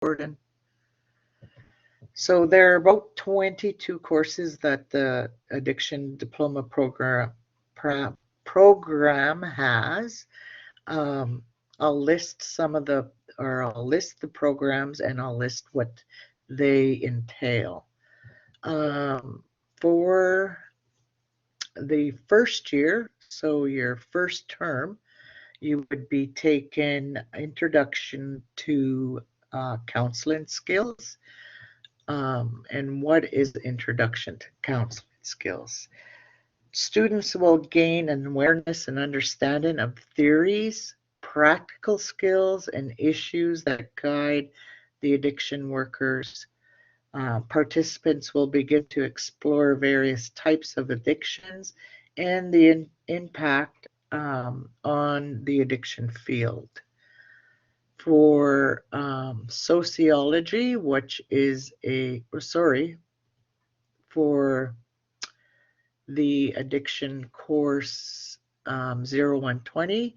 Gordon. So there are about 22 courses that the Addiction Diploma program has. I'll list some of the, or I'll list the programs and I'll list what they entail. For the first year, so your first term, you would be taking Introduction to Counseling Skills. And what is Introduction to Counseling Skills? Students will gain an awareness and understanding of theories, practical skills, and issues that guide the addiction workers. Participants will begin to explore various types of addictions and the impact on the addiction field. For sociology, which is for the addiction course 0120.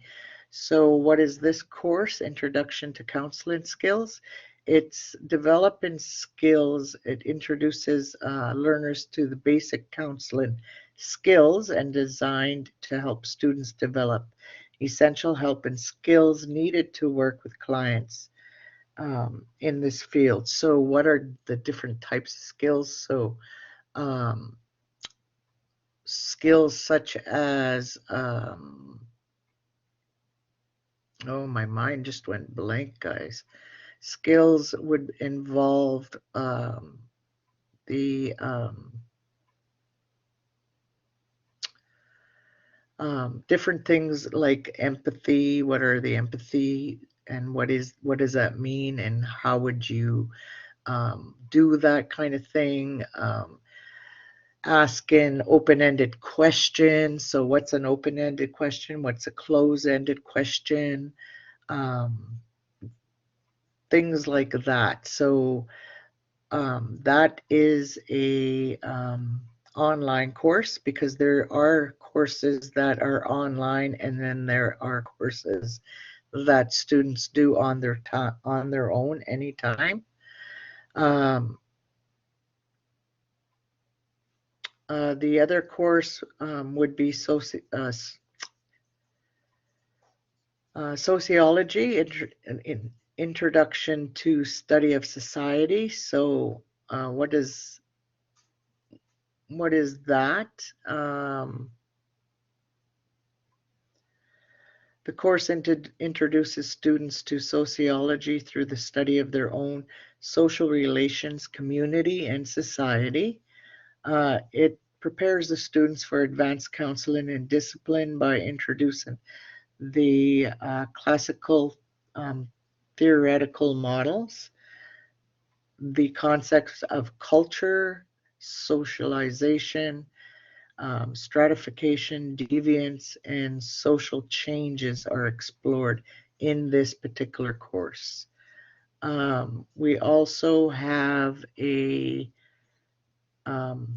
So what is this course? Introduction to Counseling Skills. It's developing skills. It introduces learners to the basic counseling skills and designed to help students develop essential help and skills needed to work with clients in this field. So what are the different types of skills? So skills such as, oh, my mind just went blank, guys. Skills would involve the different things like empathy. What are the empathy and what does that mean and how would you do that kind of thing? Asking open-ended questions. So what's an open-ended question? What's a closed-ended question? Things like that. So that is a online course because there are courses that are online and then there are courses that students do on their own anytime. The other course would be sociology, introduction to study of society. So what is that? The course introduces students to sociology through the study of their own social relations, community, and society. It prepares the students for advanced counseling and discipline by introducing the classical theoretical models, the concepts of culture, socialization, stratification, deviance, and social changes are explored in this particular course. We also have a ADD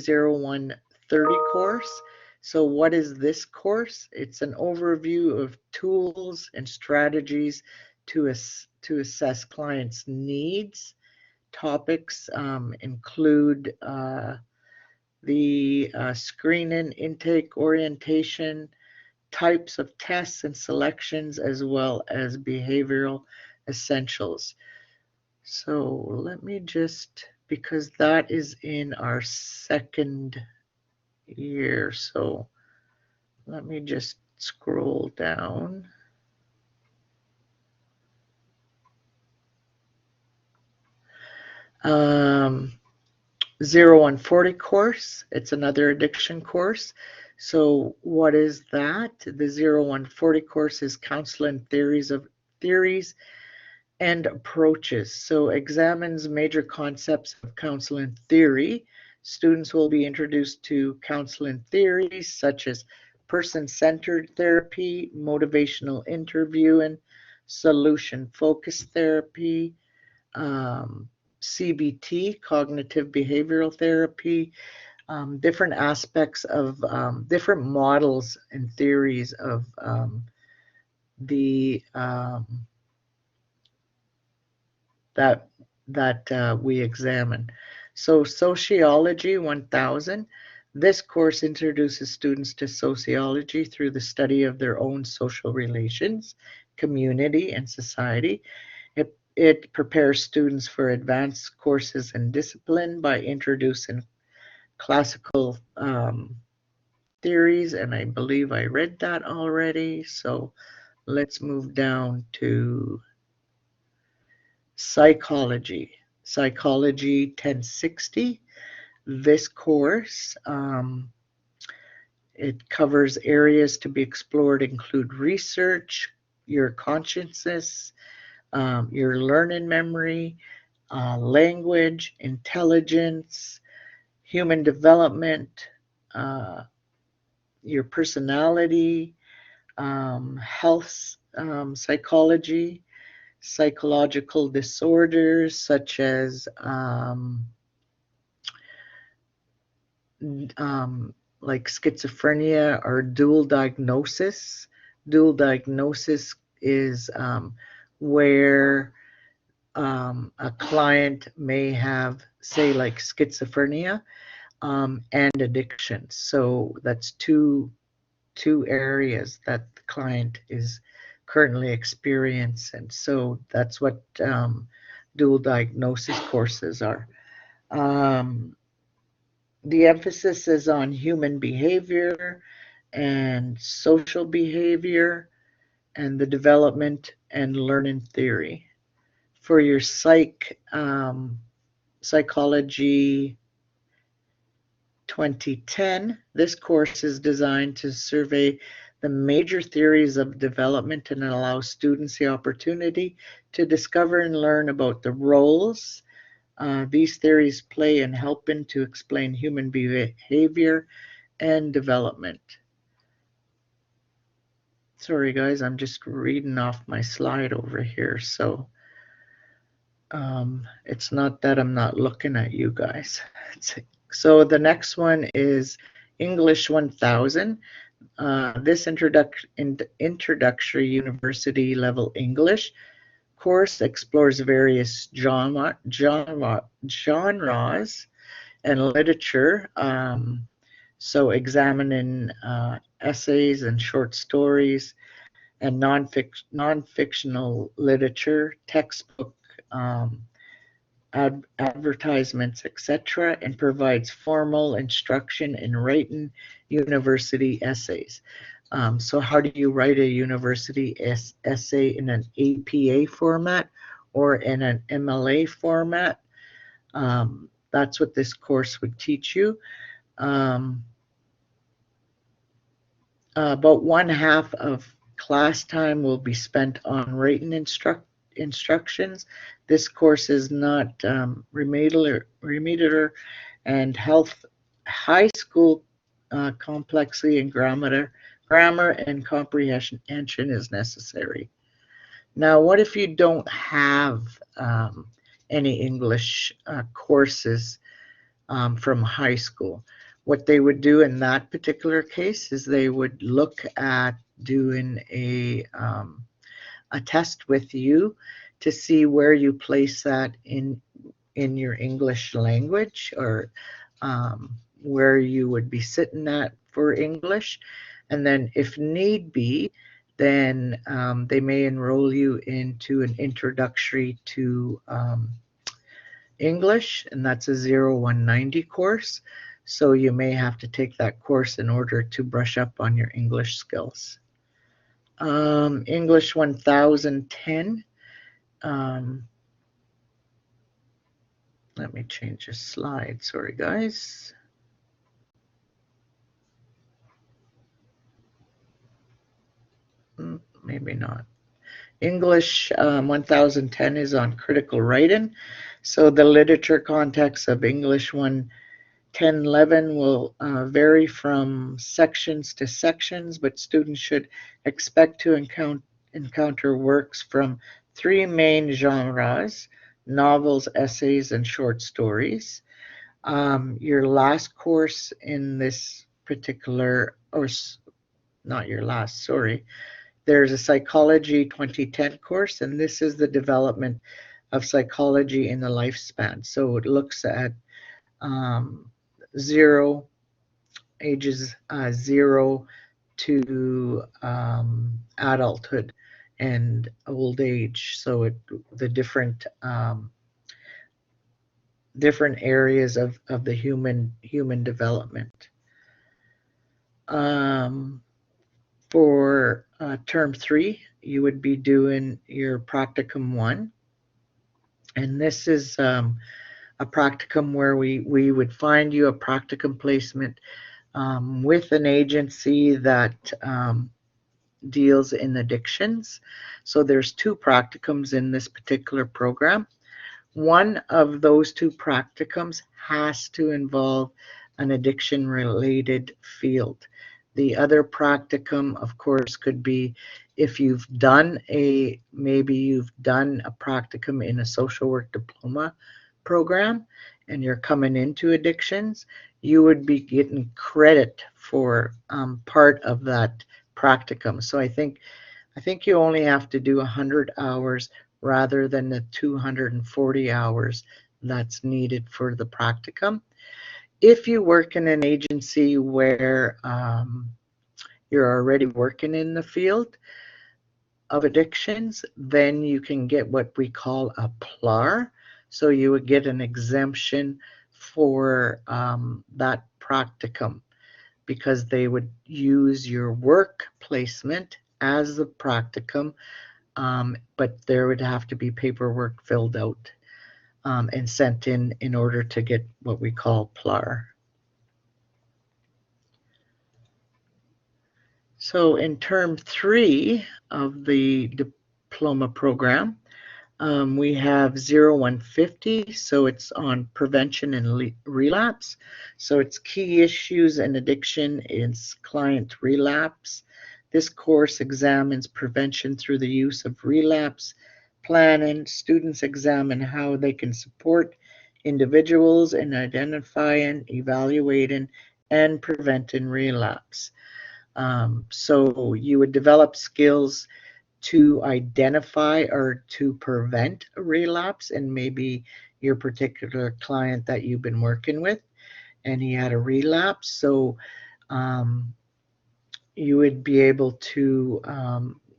0130 course. So what is this course? It's an overview of tools and strategies to assess clients' needs. Topics include the screening, intake, orientation, types of tests and selections, as well as behavioral essentials. So let me just, because that is in our second year, so let me just scroll down. Um, 0140 course, it's another addiction course. So what is that? The 0140 course is counseling theories and approaches. So examines major concepts of counseling theory. Students will be introduced to counseling theories such as person-centered therapy, motivational interviewing, solution-focused therapy, CBT, cognitive behavioral therapy, different aspects of different models and theories of the that we examine. So Sociology 1000, this course introduces students to sociology through the study of their own social relations, community, and society. It prepares students for advanced courses in discipline by introducing classical theories, and I believe I read that already. So let's move down to psychology. Psychology 1060. This course, it covers areas to be explored include research, your consciousness, your learning memory, language, intelligence, human development, your personality, health, psychology, psychological disorders such as like schizophrenia or dual diagnosis. Dual diagnosis is where a client may have, say, like schizophrenia and addiction. So that's two areas that the client is currently experiencing. So that's what dual diagnosis courses are. The emphasis is on human behavior and social behavior and the development and learning theory. For your psychology 2010, this course is designed to survey the major theories of development and allow students the opportunity to discover and learn about the roles these theories play in helping to explain human behavior and development. Sorry guys, I'm just reading off my slide over here, so it's not that I'm not looking at you guys. So the next one is English 1000. This introductory university level English course explores various genres and literature. So examining essays and short stories and non-fictional literature, textbook advertisements, etc., and provides formal instruction in writing university essays. So how do you write a university essay in an APA format or in an MLA format? That's what this course would teach you. About one half of class time will be spent on writing instructions. This course is not remedial and health high school complexity and grammar and comprehension is necessary. Now, what if you don't have any English courses from high school? What they would do in that particular case is they would look at doing a test with you to see where you place that in your English language, or where you would be sitting at for English. And then if need be, then they may enroll you into an introductory to English, and that's a 0190 course. So you may have to take that course in order to brush up on your English skills. English 1010. Let me change the slide. Sorry, guys. Maybe not. English 1010 is on critical writing. So the literature context of English 1011 will vary from sections to sections, but students should expect to encounter works from three main genres: novels, essays, and short stories. Your last course in this particular, or not your last, sorry, there's a Psychology 2010 course, and this is the development of psychology in the lifespan. So it looks at zero ages 0 to adulthood and old age. So the different different areas of the human development. For term 3, you would be doing your Practicum 1. And this is a practicum where we would find you a practicum placement with an agency that deals in addictions. So there's 2 practicums in this particular program. One of those 2 practicums has to involve an addiction-related field. The other practicum, of course, could be if you've done maybe you've done a practicum in a social work diploma program and you're coming into addictions, you would be getting credit for part of that practicum. So I think you only have to do 100 hours rather than the 240 hours that's needed for the practicum. If you work in an agency where you're already working in the field of addictions, then you can get what we call a PLLA. So you would get an exemption for that practicum because they would use your work placement as the practicum, but there would have to be paperwork filled out and sent in order to get what we call PLLA. So in term 3 of the diploma program, we have 0150, so it's on prevention and relapse. So it's key issues and addiction is client relapse. This course examines prevention through the use of relapse planning. Students examine how they can support individuals in identifying, evaluating, and preventing relapse. So you would develop skills to identify or to prevent a relapse, and maybe your particular client that you've been working with and he had a relapse. So you would be able to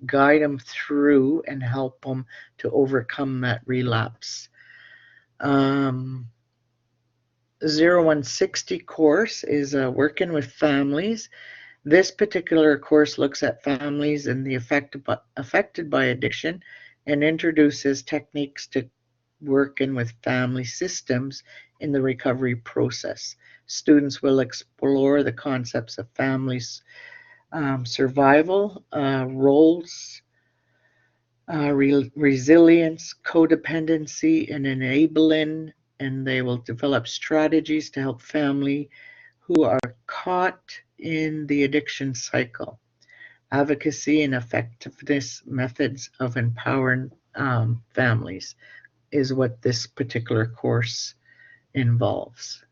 guide them through and help them to overcome that relapse. 0160 course is working with families. This particular course looks at families and the affected by addiction and introduces techniques to working with family systems in the recovery process. Students will explore the concepts of families, survival, roles, resilience, codependency, and enabling, and they will develop strategies to help family who are caught in the addiction cycle. Advocacy and effectiveness methods of empowering families is what this particular course involves.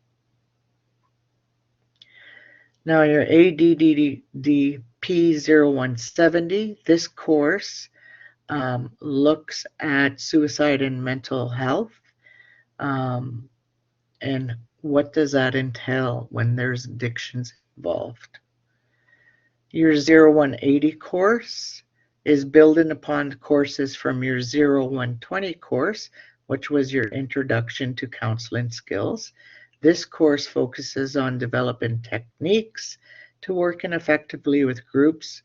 Now your ADDP 0170, this course looks at suicide and mental health, and what does that entail when there's addictions involved. Your 0180 course is building upon courses from your 0120 course, which was your introduction to counseling skills. This course focuses on developing techniques to working effectively with groups.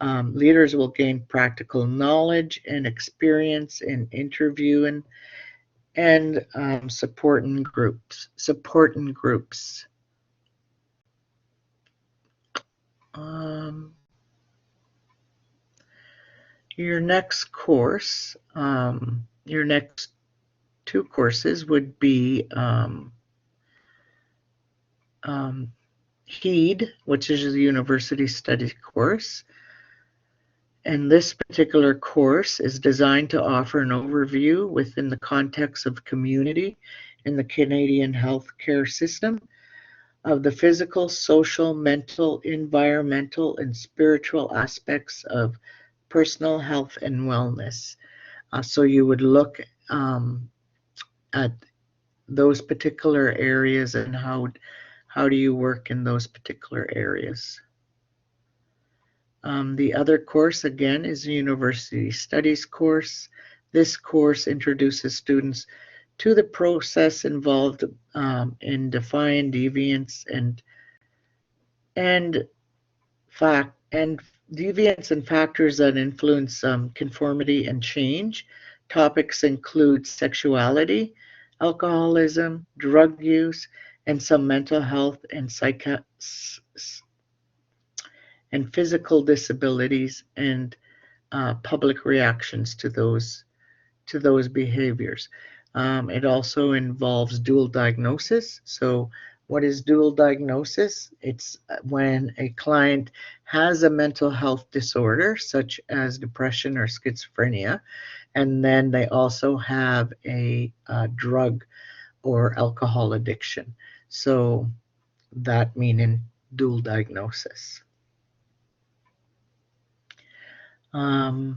Leaders will gain practical knowledge and experience in interviewing and supporting groups. Your next course, your next 2 courses would be HEED, which is a University Studies course. And this particular course is designed to offer an overview within the context of community in the Canadian healthcare system of the physical, social, mental, environmental, and spiritual aspects of personal health and wellness. So you would look at those particular areas, and how do you work in those particular areas? The other course, again, is a University Studies course. This course introduces students to the process involved in defining deviance and deviance and factors that influence conformity and change. Topics include sexuality, alcoholism, drug use, and some mental health and physical disabilities, and public reactions to those behaviors. It also involves dual diagnosis. So what is dual diagnosis? It's when a client has a mental health disorder, such as depression or schizophrenia, and then they also have a drug or alcohol addiction. So that meaning dual diagnosis. The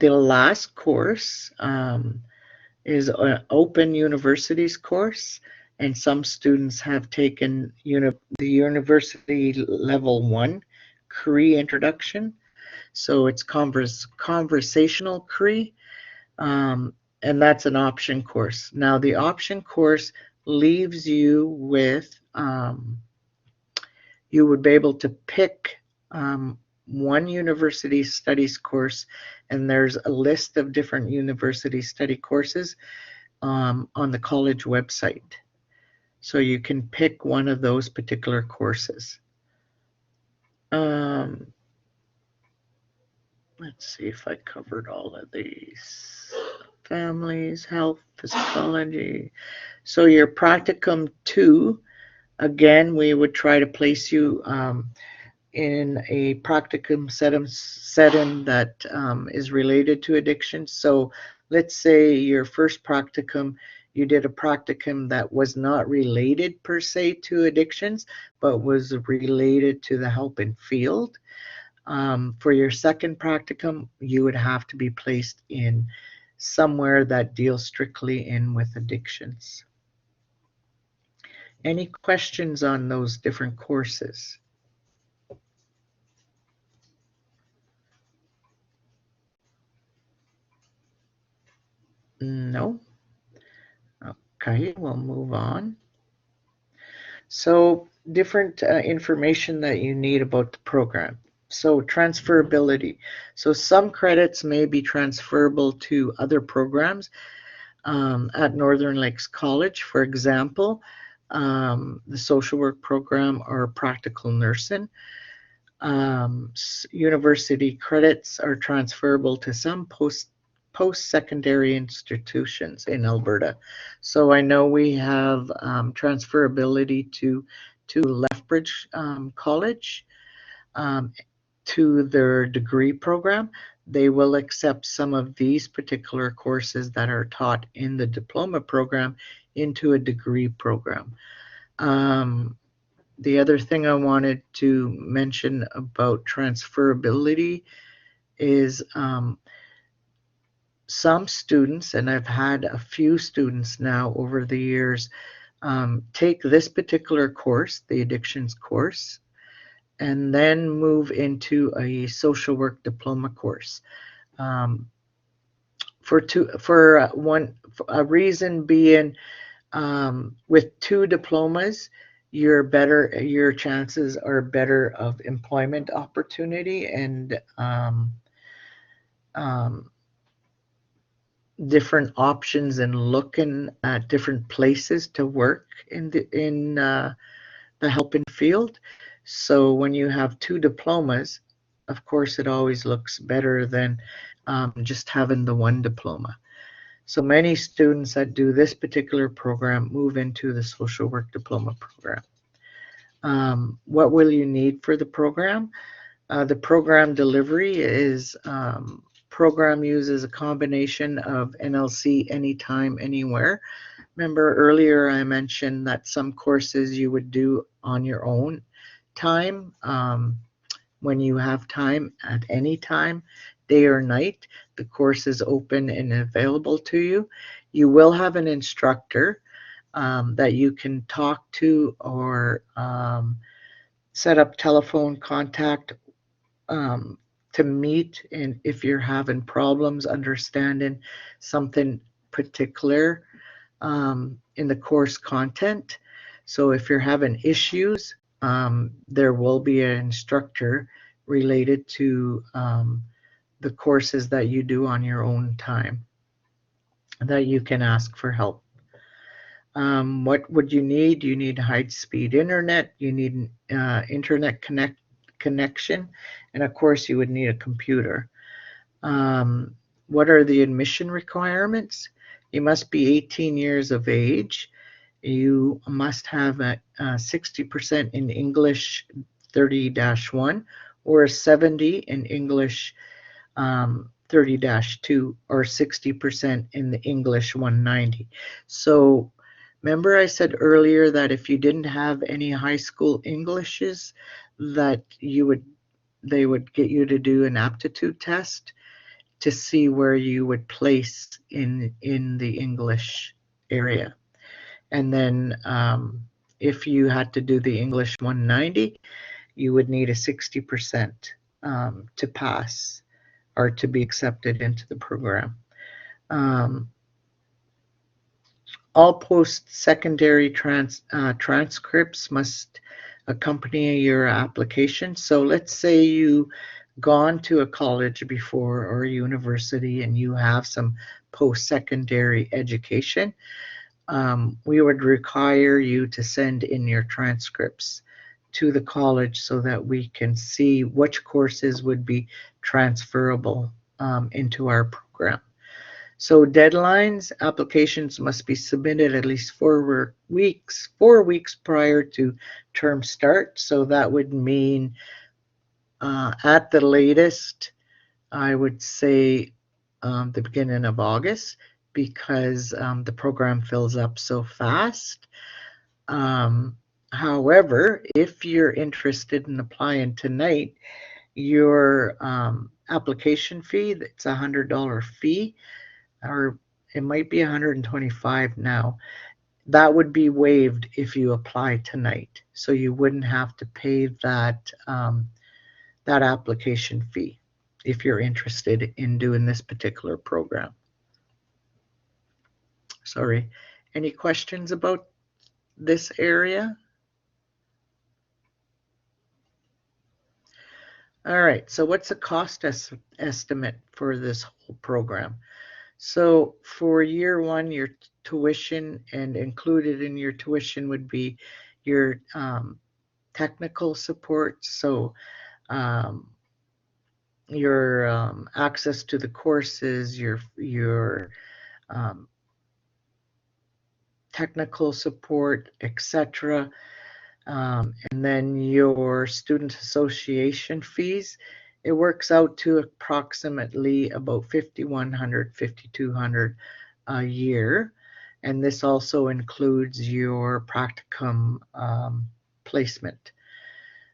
last course is an Open Universities course, and some students have taken the University Level 1 CRE Introduction. So it's conversational CRE, and that's an option course. Now, the option course leaves you with, you would be able to pick one university studies course, and there's a list of different university study courses on the college website. So you can pick one of those particular courses. Let's see if I covered all of these. Families, health, physiology. So your Practicum 2, again, we would try to place you in a practicum setting that is related to addiction. So let's say your first practicum, you did a practicum that was not related per se to addictions, but was related to the helping field. For your second practicum, you would have to be placed in somewhere that deals strictly in with addictions. Any questions on those different courses? No? Okay, we'll move on. So different information that you need about the program. So transferability. So some credits may be transferable to other programs at Northern Lakes College. For example, the social work program or practical nursing. University credits are transferable to some post-secondary institutions in Alberta. So I know we have transferability to Lethbridge College, to their degree program. They will accept some of these particular courses that are taught in the diploma program into a degree program. The other thing I wanted to mention about transferability is some students, and I've had a few students now over the years, take this particular course, the addictions course, and then move into a social work diploma course. For a reason being, with two diplomas, your chances are better of employment opportunity and different options and looking at different places to work in the helping field. So when you have two diplomas, of course, it always looks better than just having the one diploma. So many students that do this particular program move into the social work diploma program. What will you need for the program? The program delivery is program uses a combination of NLC anytime, anywhere. Remember earlier I mentioned that some courses you would do on your own time, when you have time at any time. day or night. The course is open and available to you. You will have an instructor that you can talk to or set up telephone contact to meet, and if you're having problems understanding something particular in the course content. So if you're having issues, there will be an instructor related to the courses that you do on your own time that you can ask for help. What would you need? You need high-speed internet, you need internet connection, and of course you would need a computer. What are the admission requirements? You must be 18 years of age. You must have a 60% in English 30-1 or 70 in English 30-2 or 60% in the English 190. So remember I said earlier that if you didn't have any high school Englishes, that they would get you to do an aptitude test to see where you would place in the English area. And then if you had to do the English 190, you would need a 60% to pass or to be accepted into the program. All post-secondary transcripts must accompany your application. So let's say you gone to a college before or a university and you have some post-secondary education, we would require you to send in your transcripts to the college so that we can see which courses would be transferable into our program. So deadlines, applications must be submitted at least 4 weeks prior to term start. So that would mean at the latest, I would say the beginning of August, because the program fills up so fast. However, if you're interested in applying tonight, your application fee, it's a $100 fee, or it might be $125 now. That would be waived if you apply tonight. So you wouldn't have to pay that that application fee if you're interested in doing this particular program. Sorry, any questions about this area? All right, so what's the cost estimate for this whole program? So for year one, your tuition, and included in your tuition would be your technical support. So your access to the courses, your technical support, etc. And then your student association fees, it works out to approximately about $5,100, $5,200 a year. And this also includes your practicum placement.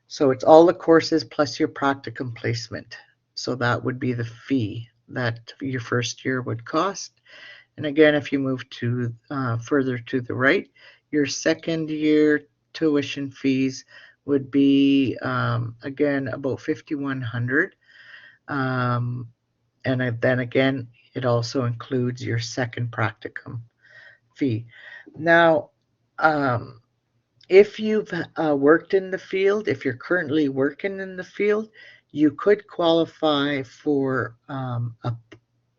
So it's all the courses plus your practicum placement. So that would be the fee that your first year would cost. And again, if you move to further to the right, your second year tuition fees would be again about $5,100, and then again it also includes your second practicum fee. Now, if you've worked in the field, if you're currently working in the field, you could qualify for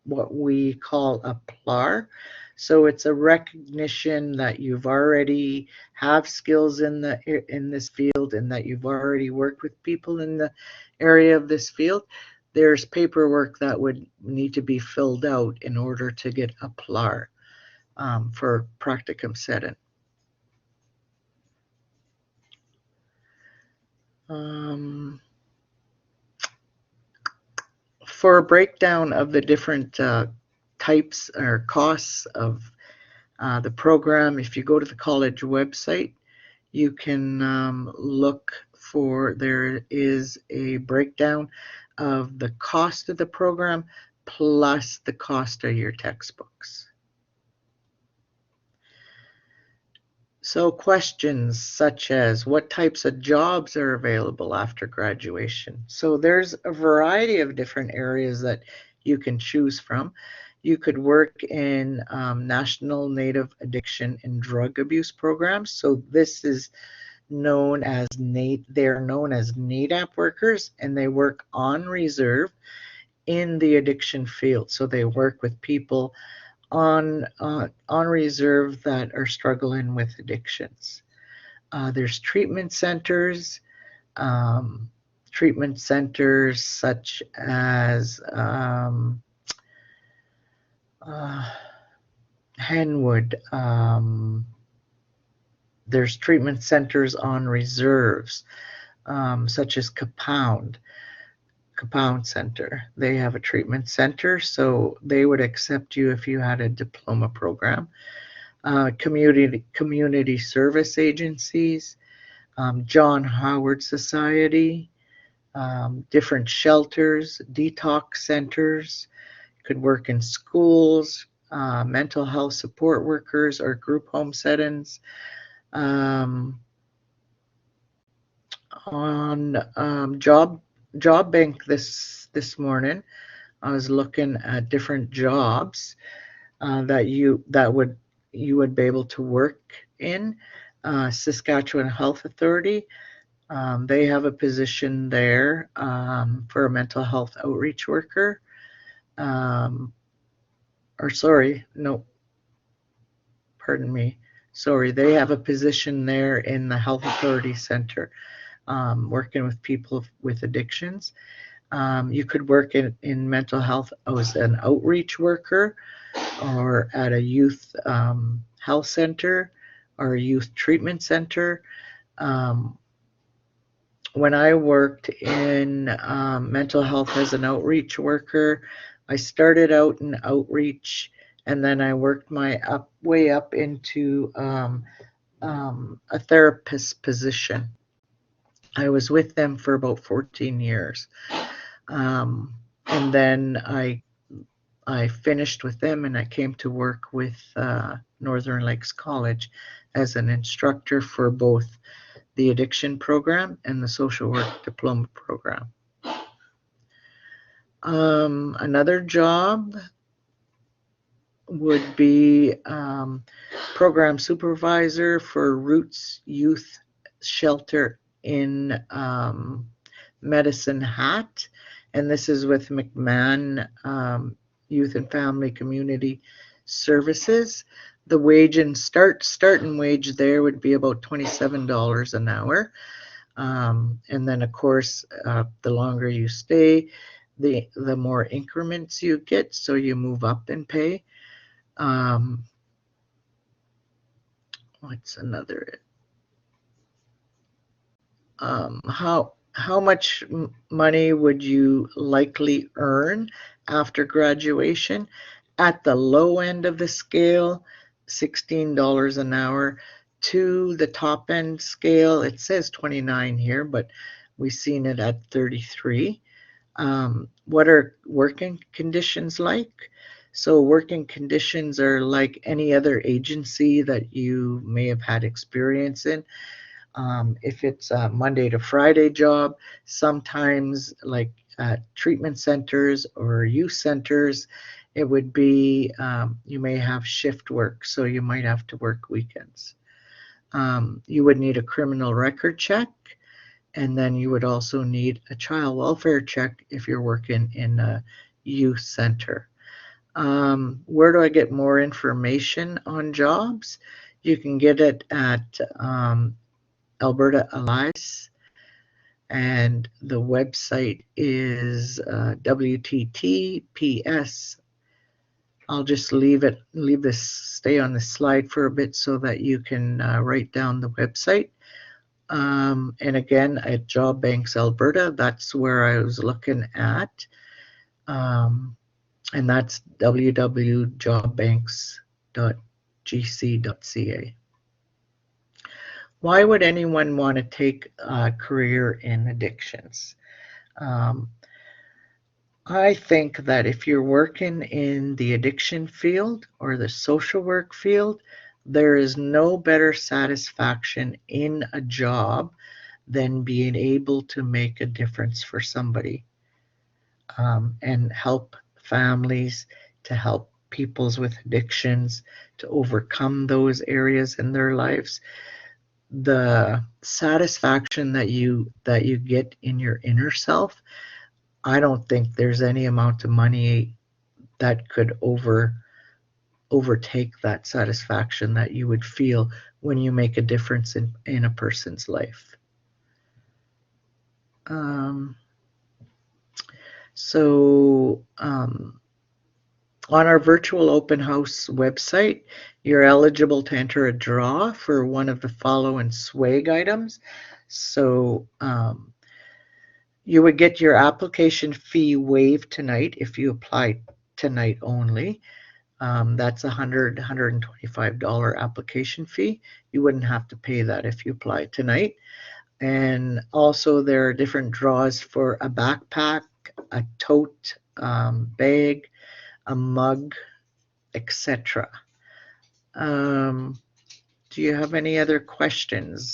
what we call a PLLA. So it's a recognition that you've already have skills in this field and that you've already worked with people in the area of this field. There's paperwork that would need to be filled out in order to get a PLLA for practicum setting. For a breakdown of the different types or costs of the program, if you go to the college website, you can look for, there is a breakdown of the cost of the program plus the cost of your textbooks. So questions such as what types of jobs are available after graduation? So there's a variety of different areas that you can choose from. You could work in National Native Addiction and Drug Abuse programs. So this is known as they're known as NADAP workers, and they work on reserve in the addiction field. So they work with people on reserve that are struggling with addictions. There's treatment centers such as Henwood. There's treatment centers on reserves, such as Compound Center. They have a treatment center, so they would accept you if you had a diploma program. Community service agencies, John Howard Society, different shelters, detox centers, could work in schools, mental health support workers or group home settings. On job bank this morning, I was looking at different jobs that you would be able to work in. Saskatchewan Health Authority, they have a position there for a mental health outreach worker. They have a position there in the Health Authority Center, working with people with addictions. You could work in mental health as an outreach worker or at a youth health center or a youth treatment center. When I worked in mental health as an outreach worker, I started out in outreach, and then I worked my way up into a therapist position. I was with them for about 14 years. And then I finished with them, and I came to work with Northern Lakes College as an instructor for both the addiction program and the social work diploma program. Another job would be program supervisor for Roots Youth Shelter in Medicine Hat, and this is with McMahon Youth and Family Community Services. The wage and starting wage there would be about $27 an hour, and then of course the longer you stay, the more increments you get, so you move up in pay. What's another? How much money would you likely earn after graduation? At the low end of the scale, $16 an hour. To the top end scale, it says 29 here, but we've seen it at 33. What are working conditions like? So working conditions are like any other agency that you may have had experience in. If it's a Monday to Friday job, sometimes like treatment centers or youth centers, it would be, you may have shift work, so you might have to work weekends. You would need a criminal record check, and then you would also need a child welfare check if you're working in a youth center. Where do I get more information on jobs? You can get it at Alberta Allies, and the website is WTTPS. I'll just stay on the slide for a bit so that you can write down the website. And again, at Job Banks Alberta, that's where I was looking at. And that's www.jobbanks.gc.ca. Why would anyone want to take a career in addictions? I think that if you're working in the addiction field or the social work field, there is no better satisfaction in a job than being able to make a difference for somebody, and help families, to help peoples with addictions, to overcome those areas in their lives. The satisfaction that you get in your inner self, I don't think there's any amount of money that could overtake that satisfaction that you would feel when you make a difference in a person's life. On our virtual open house website, you're eligible to enter a draw for one of the following swag items. So you would get your application fee waived tonight if you apply tonight only. That's $125 application fee. You wouldn't have to pay that if you apply tonight. And also there are different draws for a backpack, a tote bag, a mug, etc. Do you have any other questions?